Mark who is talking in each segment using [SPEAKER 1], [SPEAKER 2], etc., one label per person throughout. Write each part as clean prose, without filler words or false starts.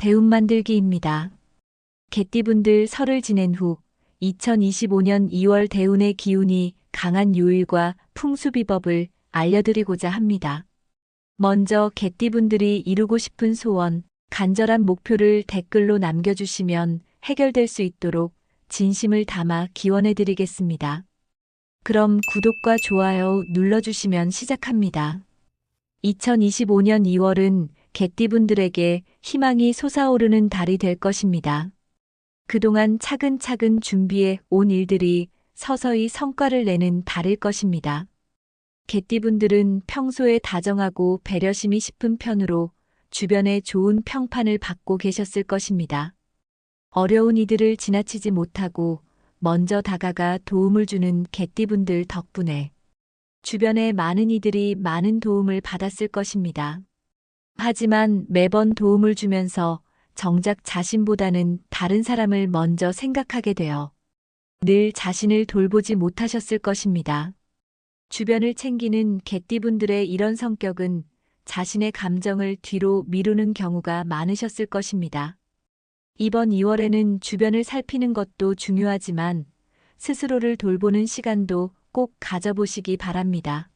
[SPEAKER 1] 대운 만들기입니다. 개띠분들 설을 지낸 후 2025년 2월 대운의 기운이 강한 요일과 풍수비법을 알려드리고자 합니다. 먼저 개띠분들이 이루고 싶은 소원, 간절한 목표를 댓글로 남겨주시면 해결될 수 있도록 진심을 담아 기원해드리겠습니다. 그럼 구독과 좋아요 눌러주시면 시작합니다. 2025년 2월은 개띠분들에게 희망이 솟아오르는 달이 될 것입니다. 그동안 차근차근 준비해 온 일들이 서서히 성과를 내는 달일 것입니다. 개띠분들은 평소에 다정하고 배려심이 짙은 편으로 주변에 좋은 평판을 받고 계셨을 것입니다. 어려운 이들을 지나치지 못하고 먼저 다가가 도움을 주는 개띠분들 덕분에 주변에 많은 이들이 많은 도움을 받았을 것입니다. 하지만 매번 도움을 주면서 정작 자신보다는 다른 사람을 먼저 생각하게 되어 늘 자신을 돌보지 못하셨을 것입니다. 주변을 챙기는 개띠분들의 이런 성격은 자신의 감정을 뒤로 미루는 경우가 많으셨을 것입니다. 이번 2월에는 주변을 살피는 것도 중요하지만 스스로를 돌보는 시간도 꼭 가져보시기 바랍니다.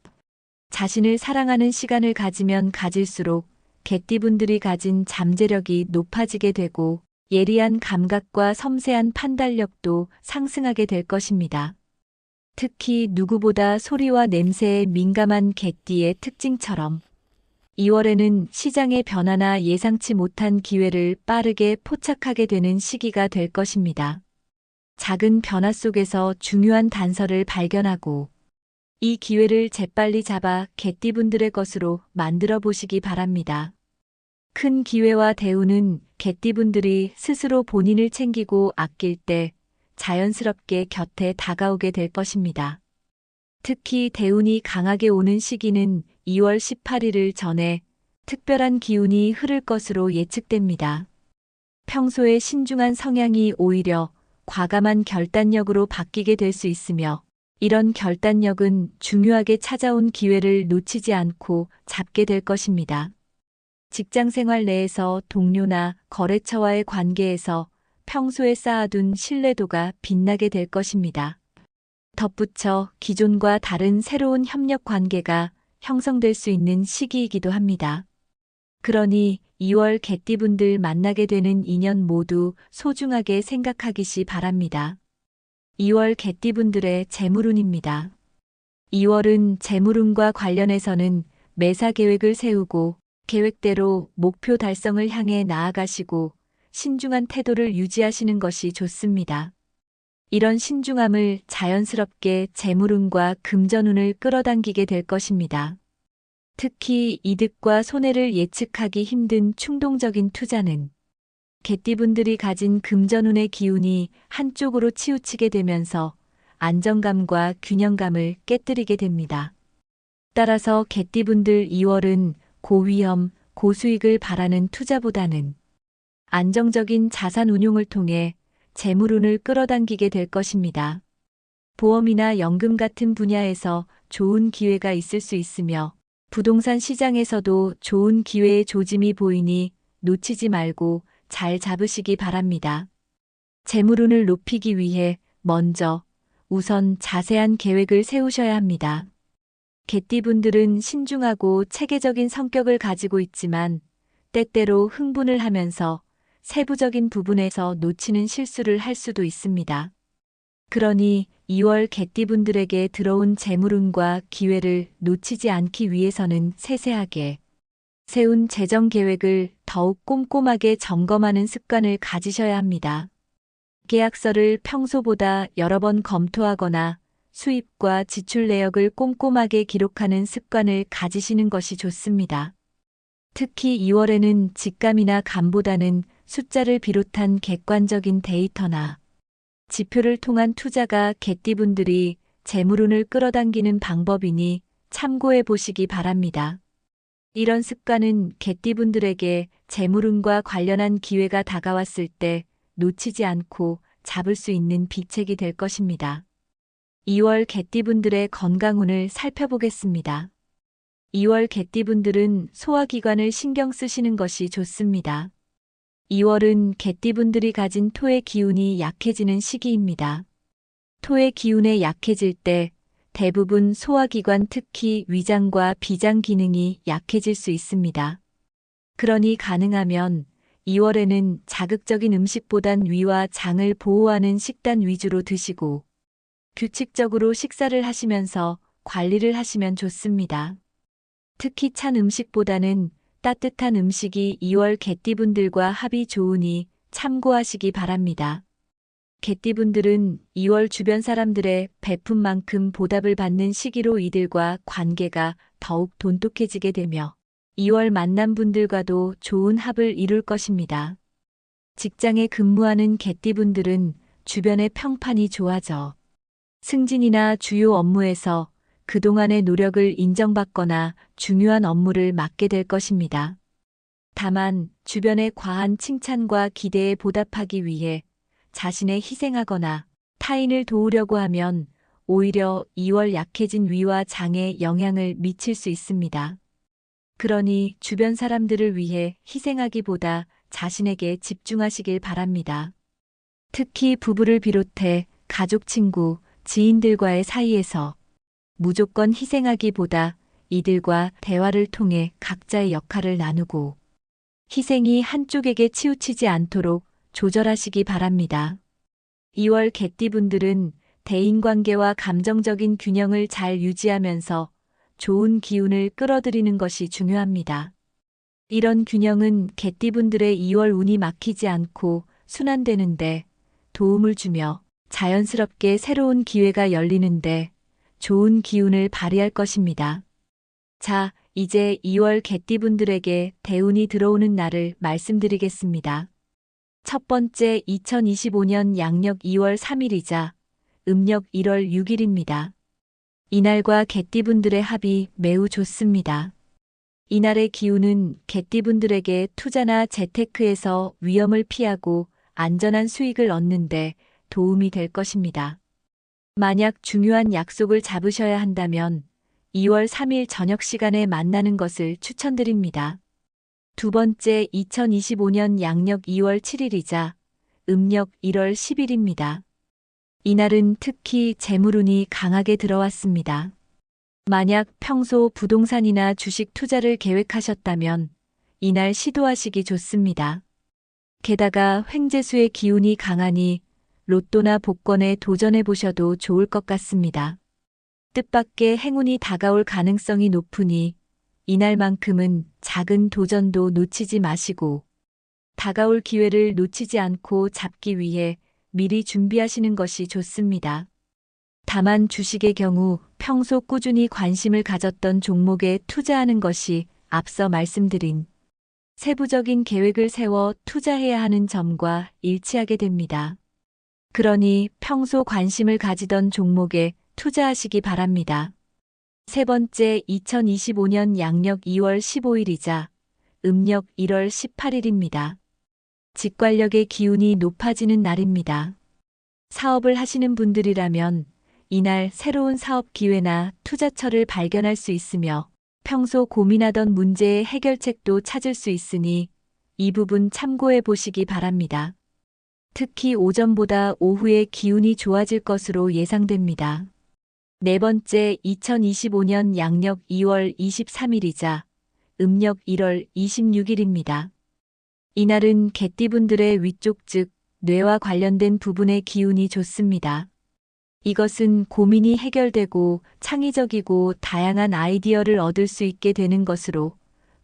[SPEAKER 1] 자신을 사랑하는 시간을 가지면 가질수록 개띠분들이 가진 잠재력이 높아지게 되고 예리한 감각과 섬세한 판단력도 상승하게 될 것입니다. 특히 누구보다 소리와 냄새에 민감한 개띠의 특징처럼 2월에는 시장의 변화나 예상치 못한 기회를 빠르게 포착하게 되는 시기가 될 것입니다. 작은 변화 속에서 중요한 단서를 발견하고 이 기회를 재빨리 잡아 개띠분들의 것으로 만들어 보시기 바랍니다. 큰 기회와 대운은 개띠분들이 스스로 본인을 챙기고 아낄 때 자연스럽게 곁에 다가오게 될 것입니다. 특히 대운이 강하게 오는 시기는 2월 18일을 전해 특별한 기운이 흐를 것으로 예측됩니다. 평소에 신중한 성향이 오히려 과감한 결단력으로 바뀌게 될 수 있으며 이런 결단력은 중요하게 찾아온 기회를 놓치지 않고 잡게 될 것입니다. 직장 생활 내에서 동료나 거래처와의 관계에서 평소에 쌓아둔 신뢰도가 빛나게 될 것입니다. 덧붙여 기존과 다른 새로운 협력 관계가 형성될 수 있는 시기이기도 합니다. 그러니 2월 개띠분들 만나게 되는 인연 모두 소중하게 생각하기시 바랍니다. 2월 개띠분들의 재물운입니다. 2월은 재물운과 관련해서는 매사 계획을 세우고 계획대로 목표 달성을 향해 나아가시고 신중한 태도를 유지하시는 것이 좋습니다. 이런 신중함을 자연스럽게 재물운과 금전운을 끌어당기게 될 것입니다. 특히 이득과 손해를 예측하기 힘든 충동적인 투자는 개띠분들이 가진 금전운의 기운이 한쪽으로 치우치게 되면서 안정감과 균형감을 깨뜨리게 됩니다. 따라서 개띠분들 2월은 고위험, 고수익을 바라는 투자보다는 안정적인 자산 운용을 통해 재물운을 끌어당기게 될 것입니다. 보험이나 연금 같은 분야에서 좋은 기회가 있을 수 있으며 부동산 시장에서도 좋은 기회의 조짐이 보이니 놓치지 말고 잘 잡으시기 바랍니다. 재물운을 높이기 위해 먼저 우선 자세한 계획을 세우셔야 합니다. 개띠분들은 신중하고 체계적인 성격을 가지고 있지만 때때로 흥분을 하면서 세부적인 부분에서 놓치는 실수를 할 수도 있습니다. 그러니 2월 개띠분들에게 들어온 재물운과 기회를 놓치지 않기 위해서는 세세하게 세운 재정 계획을 더욱 꼼꼼하게 점검하는 습관을 가지셔야 합니다. 계약서를 평소보다 여러 번 검토하거나 수입과 지출 내역을 꼼꼼하게 기록하는 습관을 가지시는 것이 좋습니다. 특히 2월에는 직감이나 감보다는 숫자를 비롯한 객관적인 데이터나 지표를 통한 투자가 개띠분들이 재물운을 끌어당기는 방법이니 참고해 보시기 바랍니다. 이런 습관은 개띠분들에게 재물운과 관련한 기회가 다가왔을 때 놓치지 않고 잡을 수 있는 비책이 될 것입니다. 2월 개띠분들의 건강운을 살펴보겠습니다. 2월 개띠분들은 소화기관을 신경 쓰시는 것이 좋습니다. 2월은 개띠분들이 가진 토의 기운이 약해지는 시기입니다. 토의 기운에 약해질 때 대부분 소화기관, 특히 위장과 비장 기능이 약해질 수 있습니다. 그러니 가능하면 2월에는 자극적인 음식보단 위와 장을 보호하는 식단 위주로 드시고 규칙적으로 식사를 하시면서 관리를 하시면 좋습니다. 특히 찬 음식보다는 따뜻한 음식이 2월 개띠분들과 합이 좋으니 참고하시기 바랍니다. 개띠분들은 2월 주변 사람들의 베푼만큼 보답을 받는 시기로 이들과 관계가 더욱 돈독해지게 되며 2월 만난 분들과도 좋은 합을 이룰 것입니다. 직장에 근무하는 개띠분들은 주변의 평판이 좋아져 승진이나 주요 업무에서 그동안의 노력을 인정받거나 중요한 업무를 맡게 될 것입니다. 다만 주변의 과한 칭찬과 기대에 보답하기 위해 자신에 희생하거나 타인을 도우려고 하면 오히려 2월 약해진 위와 장에 영향을 미칠 수 있습니다. 그러니 주변 사람들을 위해 희생하기보다 자신에게 집중하시길 바랍니다. 특히 부부를 비롯해 가족, 친구, 지인들과의 사이에서 무조건 희생하기보다 이들과 대화를 통해 각자의 역할을 나누고 희생이 한쪽에게 치우치지 않도록 조절하시기 바랍니다. 2월 개띠분들은 대인관계와 감정적인 균형을 잘 유지하면서 좋은 기운을 끌어들이는 것이 중요합니다. 이런 균형은 개띠분들의 2월 운이 막히지 않고 순환되는데 도움을 주며 자연스럽게 새로운 기회가 열리는데 좋은 기운을 발휘할 것입니다. 자, 이제 2월 개띠분들에게 대운이 들어오는 날을 말씀드리겠습니다. 첫 번째 2025년 양력 2월 3일이자 음력 1월 6일입니다. 이날과 개띠분들의 합이 매우 좋습니다. 이날의 기운은 개띠분들에게 투자나 재테크에서 위험을 피하고 안전한 수익을 얻는데 도움이 될 것입니다. 만약 중요한 약속을 잡으셔야 한다면 2월 3일 저녁 시간에 만나는 것을 추천드립니다. 두 번째 2025년 양력 2월 7일이자 음력 1월 10일입니다. 이날은 특히 재물운이 강하게 들어왔습니다. 만약 평소 부동산이나 주식 투자를 계획하셨다면 이날 시도하시기 좋습니다. 게다가 횡재수의 기운이 강하니 로또나 복권에 도전해 보셔도 좋을 것 같습니다. 뜻밖의 행운이 다가올 가능성이 높으니 이날만큼은 작은 도전도 놓치지 마시고 다가올 기회를 놓치지 않고 잡기 위해 미리 준비하시는 것이 좋습니다. 다만 주식의 경우 평소 꾸준히 관심을 가졌던 종목에 투자하는 것이 앞서 말씀드린 세부적인 계획을 세워 투자해야 하는 점과 일치하게 됩니다. 그러니 평소 관심을 가지던 종목에 투자하시기 바랍니다. 세 번째 2025년 양력 2월 15일이자 음력 1월 18일입니다. 직관력의 기운이 높아지는 날입니다. 사업을 하시는 분들이라면 이날 새로운 사업 기회나 투자처를 발견할 수 있으며 평소 고민하던 문제의 해결책도 찾을 수 있으니 이 부분 참고해 보시기 바랍니다. 특히 오전보다 오후에 기운이 좋아질 것으로 예상됩니다. 네 번째 2025년 양력 2월 23일이자 음력 1월 26일입니다. 이날은 개띠분들의 위쪽 즉 뇌와 관련된 부분의 기운이 좋습니다. 이것은 고민이 해결되고 창의적이고 다양한 아이디어를 얻을 수 있게 되는 것으로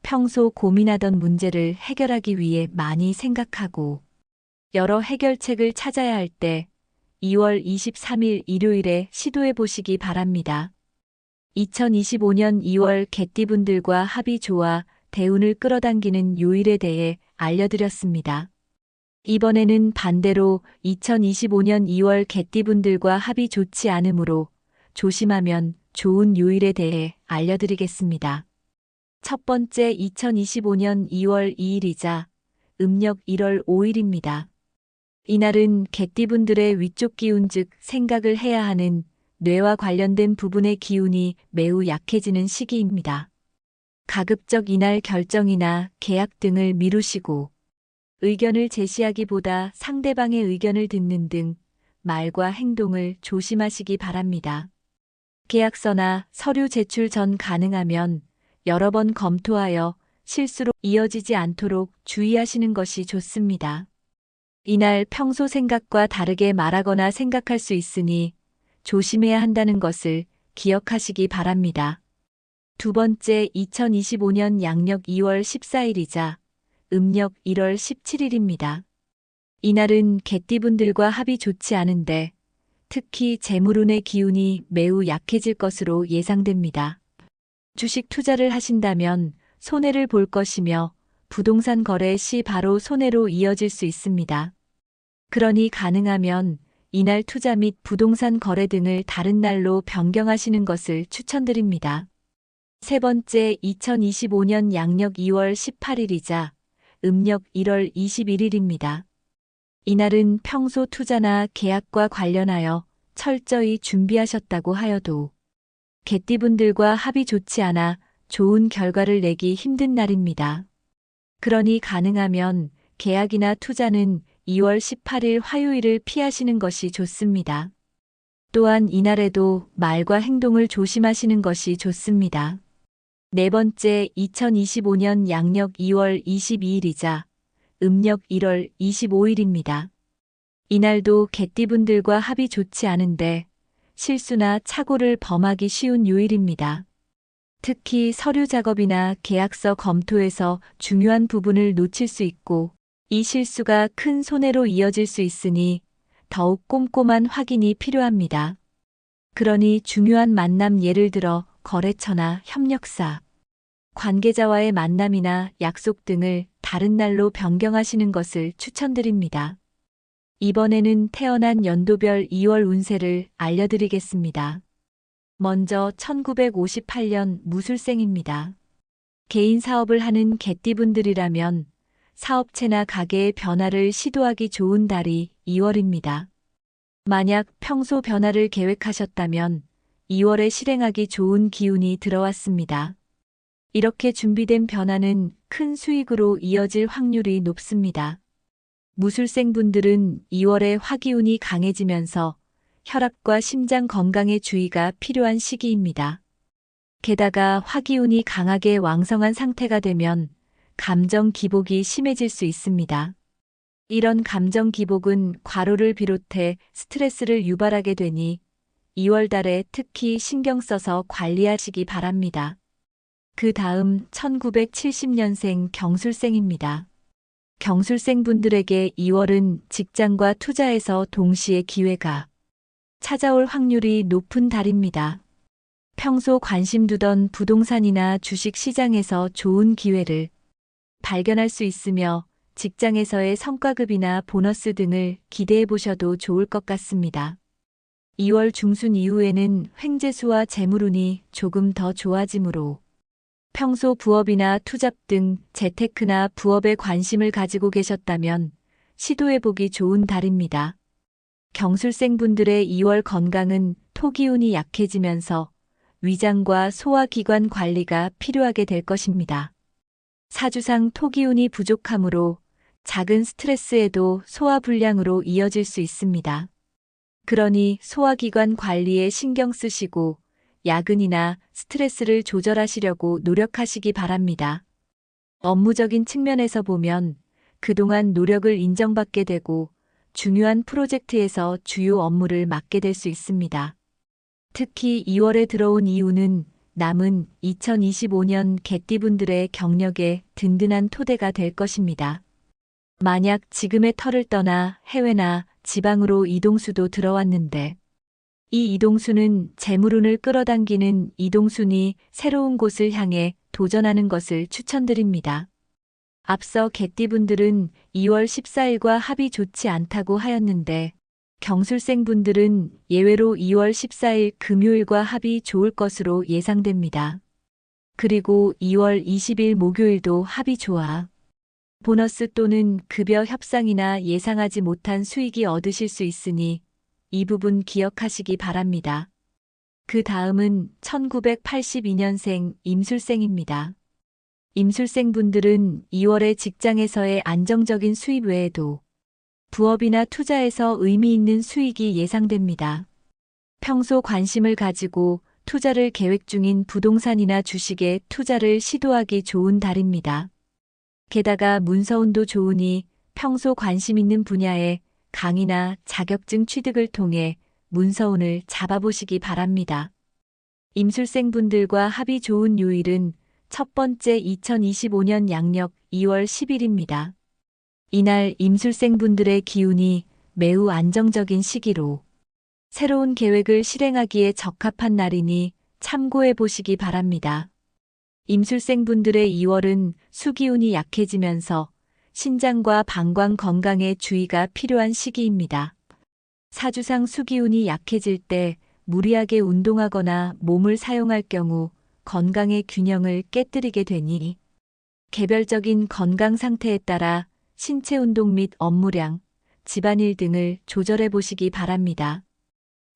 [SPEAKER 1] 평소 고민하던 문제를 해결하기 위해 많이 생각하고 여러 해결책을 찾아야 할 때 2월 23일 일요일에 시도해 보시기 바랍니다. 2025년 2월 개띠분들과 합이 좋아 대운을 끌어당기는 요일에 대해 알려드렸습니다. 이번에는 반대로 2025년 2월 개띠분들과 합이 좋지 않으므로 조심하면 좋은 요일에 대해 알려드리겠습니다. 첫 번째 2025년 2월 2일이자 음력 1월 5일입니다. 이날은 개띠분들의 위쪽 기운 즉 생각을 해야 하는 뇌와 관련된 부분의 기운이 매우 약해지는 시기입니다. 가급적 이날 결정이나 계약 등을 미루시고 의견을 제시하기보다 상대방의 의견을 듣는 등 말과 행동을 조심하시기 바랍니다. 계약서나 서류 제출 전 가능하면 여러 번 검토하여 실수로 이어지지 않도록 주의하시는 것이 좋습니다. 이날 평소 생각과 다르게 말하거나 생각할 수 있으니 조심해야 한다는 것을 기억하시기 바랍니다. 두 번째, 2025년 양력 2월 14일이자 음력 1월 17일입니다. 이날은 개띠분들과 합이 좋지 않은데 특히 재물운의 기운이 매우 약해질 것으로 예상됩니다. 주식 투자를 하신다면 손해를 볼 것이며 부동산 거래 시 바로 손해로 이어질 수 있습니다. 그러니 가능하면 이날 투자 및 부동산 거래 등을 다른 날로 변경하시는 것을 추천드립니다. 세 번째, 2025년 양력 2월 18일이자 음력 1월 21일입니다. 이날은 평소 투자나 계약과 관련하여 철저히 준비하셨다고 하여도 개띠분들과 합이 좋지 않아 좋은 결과를 내기 힘든 날입니다. 그러니 가능하면 계약이나 투자는 2월 18일 화요일을 피하시는 것이 좋습니다. 또한 이날에도 말과 행동을 조심하시는 것이 좋습니다. 네 번째, 2025년 양력 2월 22일이자 음력 1월 25일입니다. 이날도 개띠분들과 합이 좋지 않은데 실수나 착오를 범하기 쉬운 요일입니다. 특히 서류 작업이나 계약서 검토에서 중요한 부분을 놓칠 수 있고 이 실수가 큰 손해로 이어질 수 있으니 더욱 꼼꼼한 확인이 필요합니다. 그러니 중요한 만남, 예를 들어 거래처나 협력사, 관계자와의 만남이나 약속 등을 다른 날로 변경하시는 것을 추천드립니다. 이번에는 태어난 연도별 2월 운세를 알려드리겠습니다. 먼저 1958년 무술생입니다. 개인 사업을 하는 개띠분들이라면 사업체나 가게의 변화를 시도하기 좋은 달이 2월입니다. 만약 평소 변화를 계획하셨다면 2월에 실행하기 좋은 기운이 들어왔습니다. 이렇게 준비된 변화는 큰 수익으로 이어질 확률이 높습니다. 무술생분들은 2월에 화기운이 강해지면서 혈압과 심장 건강에 주의가 필요한 시기입니다. 게다가 화기운이 강하게 왕성한 상태가 되면 감정 기복이 심해질 수 있습니다. 이런 감정 기복은 과로를 비롯해 스트레스를 유발하게 되니 2월 달에 특히 신경 써서 관리하시기 바랍니다. 그 다음 1970년생 경술생입니다. 경술생분들에게 2월은 직장과 투자에서 동시에 기회가 찾아올 확률이 높은 달입니다. 평소 관심 두던 부동산이나 주식 시장에서 좋은 기회를 발견할 수 있으며 직장에서의 성과급이나 보너스 등을 기대해 보셔도 좋을 것 같습니다. 2월 중순 이후에는 횡재수와 재물운이 조금 더 좋아지므로 평소 부업이나 투잡 등 재테크나 부업에 관심을 가지고 계셨다면 시도해보기 좋은 달입니다. 경술생분들의 2월 건강은 토기운이 약해지면서 위장과 소화기관 관리가 필요하게 될 것입니다. 사주상 토기운이 부족하므로 작은 스트레스에도 소화불량으로 이어질 수 있습니다. 그러니 소화기관 관리에 신경 쓰시고 야근이나 스트레스를 조절하시려고 노력하시기 바랍니다. 업무적인 측면에서 보면 그동안 노력을 인정받게 되고 중요한 프로젝트에서 주요 업무를 맡게 될 수 있습니다. 특히 2월에 들어온 이유는 남은 2025년 개띠분들의 경력에 든든한 토대가 될 것입니다. 만약 지금의 터를 떠나 해외나 지방으로 이동수도 들어왔는데 이 이동수는 재물운을 끌어당기는 이동순이 새로운 곳을 향해 도전하는 것을 추천드립니다. 앞서 개띠분들은 2월 14일과 합이 좋지 않다고 하였는데 경술생분들은 예외로 2월 14일 금요일과 합이 좋을 것으로 예상됩니다. 그리고 2월 20일 목요일도 합이 좋아 보너스 또는 급여 협상이나 예상하지 못한 수익이 얻으실 수 있으니 이 부분 기억하시기 바랍니다. 그 다음은 1982년생 임술생입니다. 임술생분들은 2월에 직장에서의 안정적인 수입 외에도 부업이나 투자에서 의미 있는 수익이 예상됩니다. 평소 관심을 가지고 투자를 계획 중인 부동산이나 주식에 투자를 시도하기 좋은 달입니다. 게다가 문서운도 좋으니 평소 관심 있는 분야에 강의나 자격증 취득을 통해 문서운을 잡아보시기 바랍니다. 임술생분들과 합이 좋은 요일은 첫 번째 2025년 양력 2월 10일입니다. 이날 임술생분들의 기운이 매우 안정적인 시기로 새로운 계획을 실행하기에 적합한 날이니 참고해 보시기 바랍니다. 임술생분들의 2월은 수기운이 약해지면서 신장과 방광 건강에 주의가 필요한 시기입니다. 사주상 수기운이 약해질 때 무리하게 운동하거나 몸을 사용할 경우 건강의 균형을 깨뜨리게 되니 개별적인 건강 상태에 따라 신체 운동 및 업무량, 집안일 등을 조절해 보시기 바랍니다.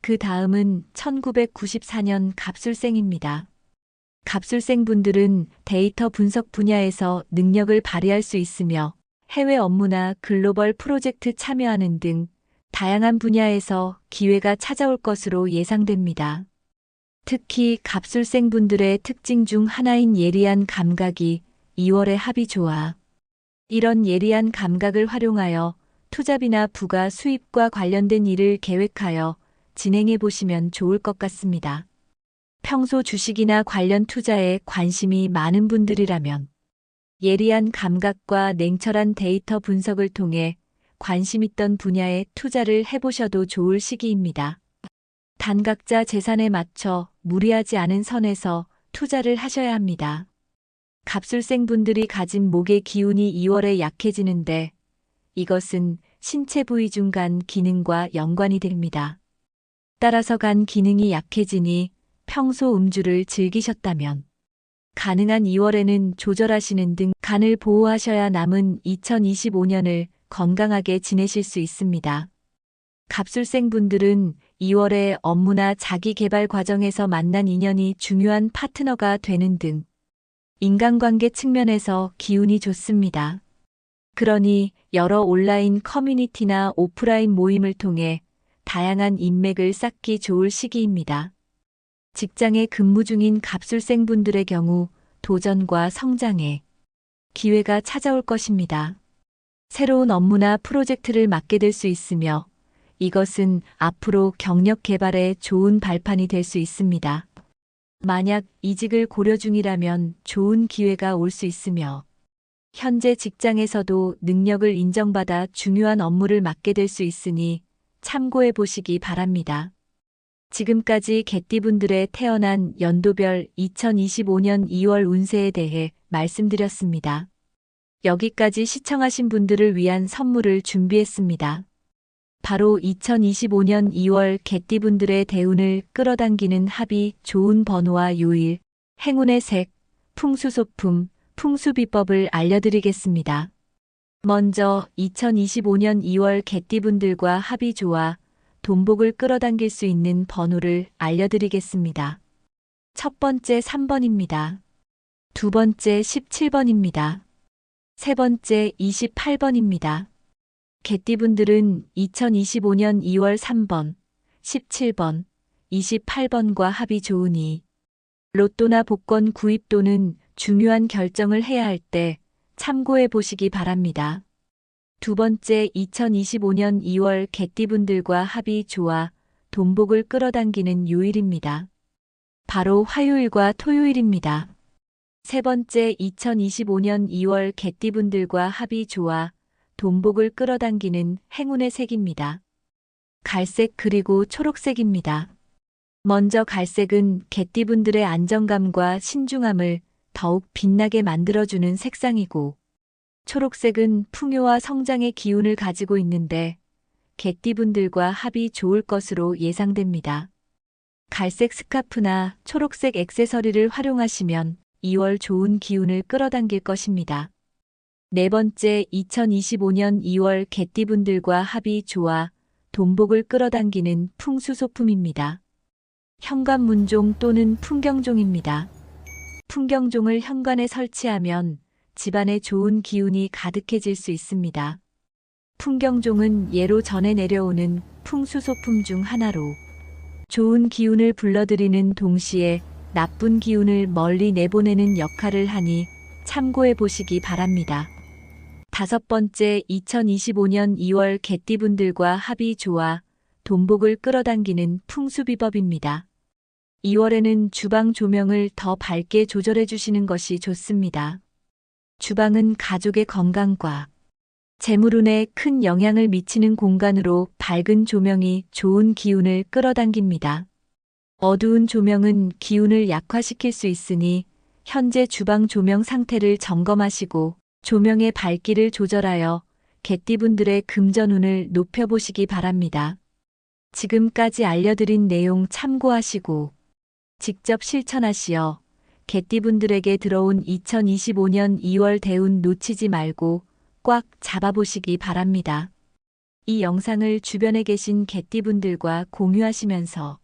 [SPEAKER 1] 그 다음은 1994년 갑술생입니다. 갑술생분들은 데이터 분석 분야에서 능력을 발휘할 수 있으며 해외 업무나 글로벌 프로젝트 참여하는 등 다양한 분야에서 기회가 찾아올 것으로 예상됩니다. 특히 갑술생분들의 특징 중 하나인 예리한 감각이 2월에 합이 좋아 이런 예리한 감각을 활용하여 투잡이나 부가 수입과 관련된 일을 계획하여 진행해 보시면 좋을 것 같습니다. 평소 주식이나 관련 투자에 관심이 많은 분들이라면 예리한 감각과 냉철한 데이터 분석을 통해 관심 있던 분야에 투자를 해보셔도 좋을 시기입니다. 단 각자 재산에 맞춰 무리하지 않은 선에서 투자를 하셔야 합니다. 갑술생분들이 가진 목의 기운이 2월에 약해지는데 이것은 신체 부위 중 간 기능과 연관이 됩니다. 따라서 간 기능이 약해지니 평소 음주를 즐기셨다면 가능한 2월에는 조절하시는 등 간을 보호하셔야 남은 2025년을 건강하게 지내실 수 있습니다. 갑술생분들은 2월에 업무나 자기 개발 과정에서 만난 인연이 중요한 파트너가 되는 등 인간관계 측면에서 기운이 좋습니다. 그러니 여러 온라인 커뮤니티나 오프라인 모임을 통해 다양한 인맥을 쌓기 좋을 시기입니다. 직장에 근무 중인 갑술생분들의 경우 도전과 성장에 기회가 찾아올 것입니다. 새로운 업무나 프로젝트를 맡게 될 수 있으며 이것은 앞으로 경력 개발에 좋은 발판이 될 수 있습니다. 만약 이직을 고려 중이라면 좋은 기회가 올 수 있으며 현재 직장에서도 능력을 인정받아 중요한 업무를 맡게 될 수 있으니 참고해 보시기 바랍니다. 지금까지 개띠분들의 태어난 연도별 2025년 2월 운세에 대해 말씀드렸습니다. 여기까지 시청하신 분들을 위한 선물을 준비했습니다. 바로 2025년 2월 개띠분들의 대운을 끌어당기는 합이 좋은 번호와 요일, 행운의 색, 풍수소품, 풍수비법을 알려드리겠습니다. 먼저 2025년 2월 개띠분들과 합이 좋아 돈복을 끌어당길 수 있는 번호를 알려드리겠습니다. 첫 번째 3번입니다. 두 번째 17번입니다. 세 번째 28번입니다. 개띠분들은 2025년 2월 3번, 17번, 28번과 합이 좋으니 로또나 복권 구입 또는 중요한 결정을 해야 할 때 참고해 보시기 바랍니다. 두 번째 2025년 2월 개띠분들과 합이 좋아 돈복을 끌어당기는 요일입니다. 바로 화요일과 토요일입니다. 세 번째 2025년 2월 개띠분들과 합이 좋아 돈복을 끌어당기는 행운의 색입니다. 갈색 그리고 초록색입니다. 먼저 갈색은 개띠분들의 안정감과 신중함을 더욱 빛나게 만들어주는 색상이고 초록색은 풍요와 성장의 기운을 가지고 있는데 개띠분들과 합이 좋을 것으로 예상됩니다. 갈색 스카프나 초록색 액세서리를 활용하시면 2월 좋은 기운을 끌어당길 것입니다. 네 번째 2025년 2월 개띠분들과 합이 좋아 돈복을 끌어당기는 풍수소품입니다. 현관문종 또는 풍경종입니다. 풍경종을 현관에 설치하면 집안에 좋은 기운이 가득해질 수 있습니다. 풍경종은 예로 전해 내려오는 풍수소품 중 하나로 좋은 기운을 불러들이는 동시에 나쁜 기운을 멀리 내보내는 역할을 하니 참고해 보시기 바랍니다. 5번째, 2025년 2월 개띠분들과 합이 좋아 돈복을 끌어당기는 풍수비법입니다. 2월에는 주방 조명을 더 밝게 조절해 주시는 것이 좋습니다. 주방은 가족의 건강과 재물운에 큰 영향을 미치는 공간으로 밝은 조명이 좋은 기운을 끌어당깁니다. 어두운 조명은 기운을 약화시킬 수 있으니 현재 주방 조명 상태를 점검하시고 조명의 밝기를 조절하여 개띠분들의 금전운을 높여보시기 바랍니다. 지금까지 알려드린 내용 참고하시고 직접 실천하시어 개띠분들에게 들어온 2025년 2월 대운 놓치지 말고 꽉 잡아보시기 바랍니다. 이 영상을 주변에 계신 개띠분들과 공유하시면서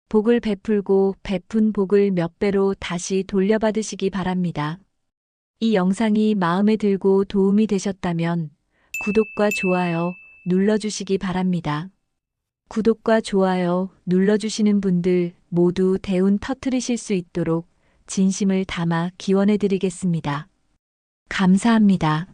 [SPEAKER 1] 복을 베풀고 베푼 복을 몇 배로 다시 돌려받으시기 바랍니다. 이 영상이 마음에 들고 도움이 되셨다면 구독과 좋아요 눌러주시기 바랍니다. 구독과 좋아요 눌러주시는 분들 모두 대운 터뜨리실 수 있도록 진심을 담아 기원해 드리겠습니다. 감사합니다.